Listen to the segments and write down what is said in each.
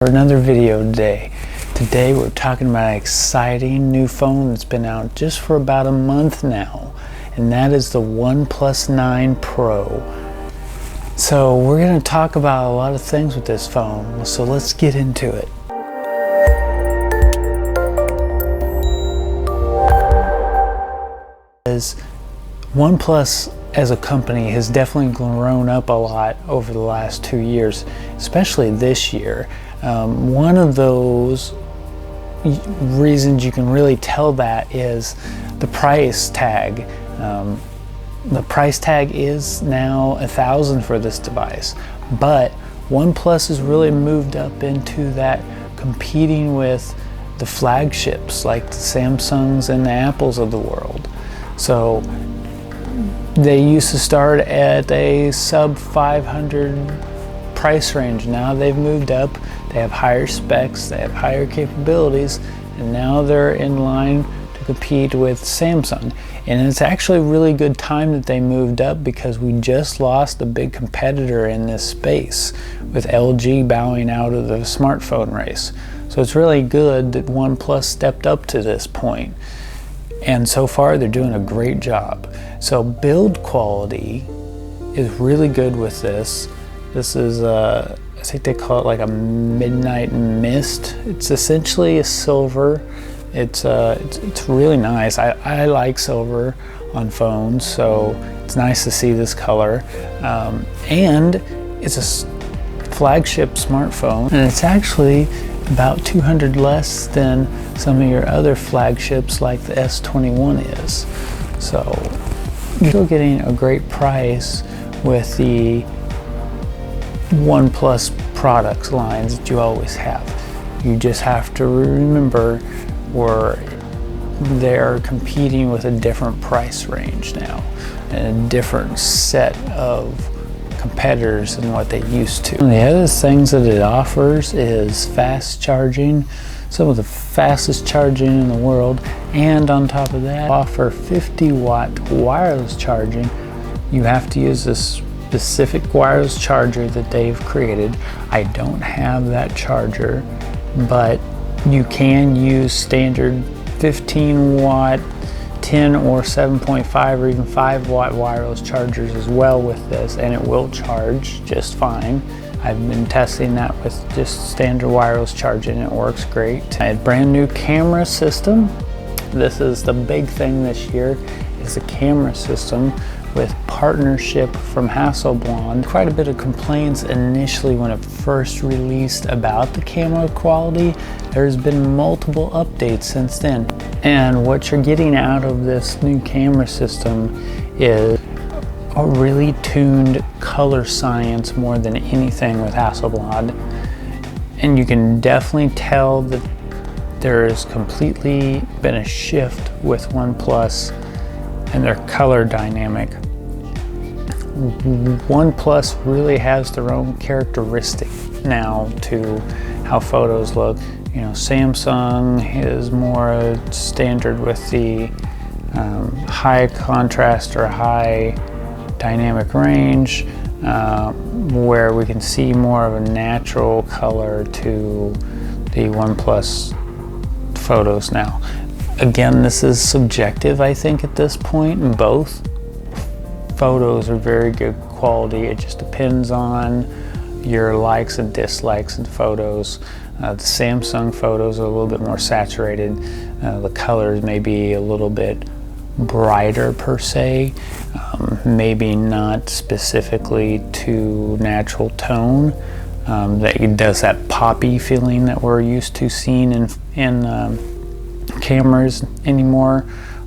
For another video today. Today we're talking about an exciting new phone that's been out just for about a month now, and that is the OnePlus 9 Pro. So we're going to talk about a lot of things with this phone, so let's get into it. OnePlus as a company has definitely grown up a lot over the last 2 years, especially this year. One of those reasons you can really tell that is the price tag. The price tag is now $1,000 for this device, but OnePlus has really moved up into that, competing with the flagships like the Samsungs and the Apples of the world. So they used to start at a sub 500 price range. Now they've moved up, they have higher specs, they have higher capabilities, and now they're in line to compete with Samsung. And it's actually a really good time that they moved up, because we just lost a big competitor in this space with LG bowing out of the smartphone race. So it's really good that OnePlus stepped up to this point. And so far they're doing a great job. So build quality is really good with this. This is I think they call it like a midnight mist. It's essentially a silver. It's really nice. I like silver on phones, so it's nice to see this color. And it's a flagship smartphone, and it's actually about $200 less than some of your other flagships like the S21 is. So you're still getting a great price with the OnePlus products lines that you always have. You just have to remember they're competing with a different price range now and a different set of competitors than what they used to. And the other things that it offers is fast charging, some of the fastest charging in the world, and on top of that offer 50-watt wireless charging. You have to use this specific wireless charger that they've created. I don't have that charger, but you can use standard 15-watt, 10 or 7.5 or even 5-watt wireless chargers as well with this, and it will charge just fine. I've been testing that with just standard wireless charging, and it works great. A brand new camera system. This is the big thing this year, is the camera system with partnership from Hasselblad. Quite a bit of complaints initially when it first released about the camera quality. There's been multiple updates since then. And what you're getting out of this new camera system is a really tuned color science more than anything with Hasselblad. And you can definitely tell that there has completely been a shift with OnePlus and their color dynamic. OnePlus really has their own characteristic now to how photos look. You know, Samsung is more standard with the high contrast or high dynamic range, where we can see more of a natural color to the OnePlus photos now. Again, this is subjective, I think, at this point, and both photos are very good quality. It just depends on your likes and dislikes in photos. The Samsung photos are a little bit more saturated. The colors may be a little bit brighter per se, maybe not specifically to natural tone. It does that poppy feeling that we're used to seeing in cameras anymore,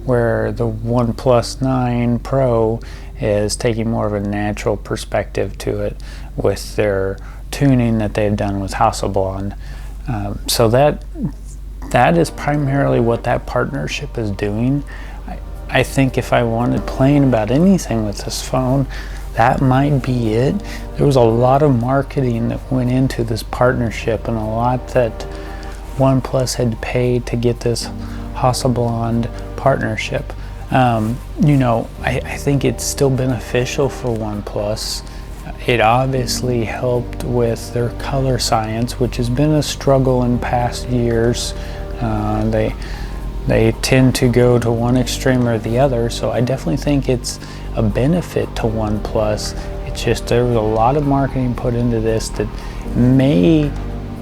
where the OnePlus 9 Pro is taking more of a natural perspective to it with their tuning that they've done with Hasselblad. So that is primarily what that partnership is doing. I think if I wanted to complain about anything with this phone, that might be it. There was a lot of marketing that went into this partnership, and a lot that OnePlus had to pay to get this Hasselblad partnership. You know, I think it's still beneficial for OnePlus It obviously helped with their color science, which has been a struggle in past years. They tend to go to one extreme or the other, so I definitely think it's a benefit to OnePlus. It's just there was a lot of marketing put into this that may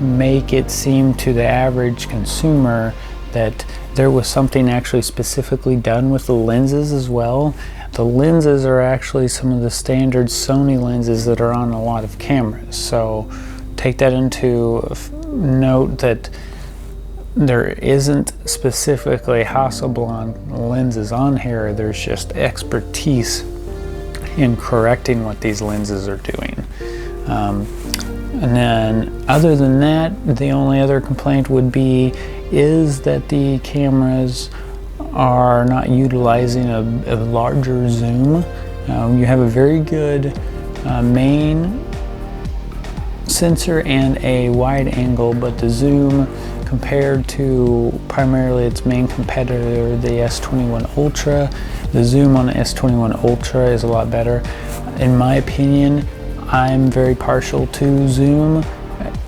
make it seem to the average consumer that there was something actually specifically done with the lenses as well. The lenses are actually some of the standard Sony lenses that are on a lot of cameras, so take that into note that there isn't specifically Hasselblad lenses on here. There's just expertise in correcting what these lenses are doing. And then other than that, the only other complaint would be is that the cameras are not utilizing a larger zoom. You have a very good main sensor and a wide angle, but the zoom compared to primarily its main competitor, the S21 Ultra, the zoom on the S21 Ultra is a lot better. In my opinion, I'm very partial to zoom.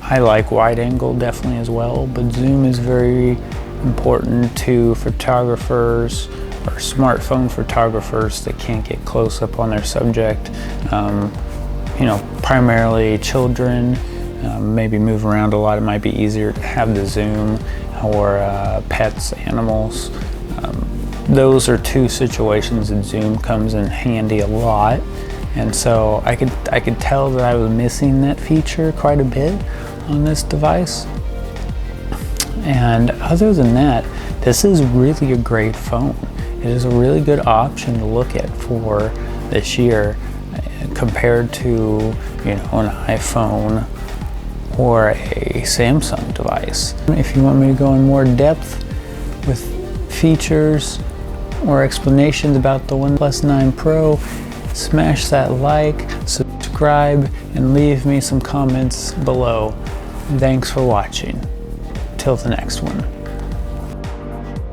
I like wide angle definitely as well, but zoom is very important to photographers or smartphone photographers that can't get close up on their subject. You know, primarily children, maybe move around a lot. It might be easier to have the zoom, or pets, animals. Those are two situations that zoom comes in handy a lot. And so I could tell that I was missing that feature quite a bit on this device. And other than that, this is really a great phone. It is a really good option to look at for this year compared to, you know, an iPhone or a Samsung device. If you want me to go in more depth with features or explanations about the OnePlus 9 Pro, smash that like, subscribe, and leave me some comments below. Thanks for watching. Till the next one.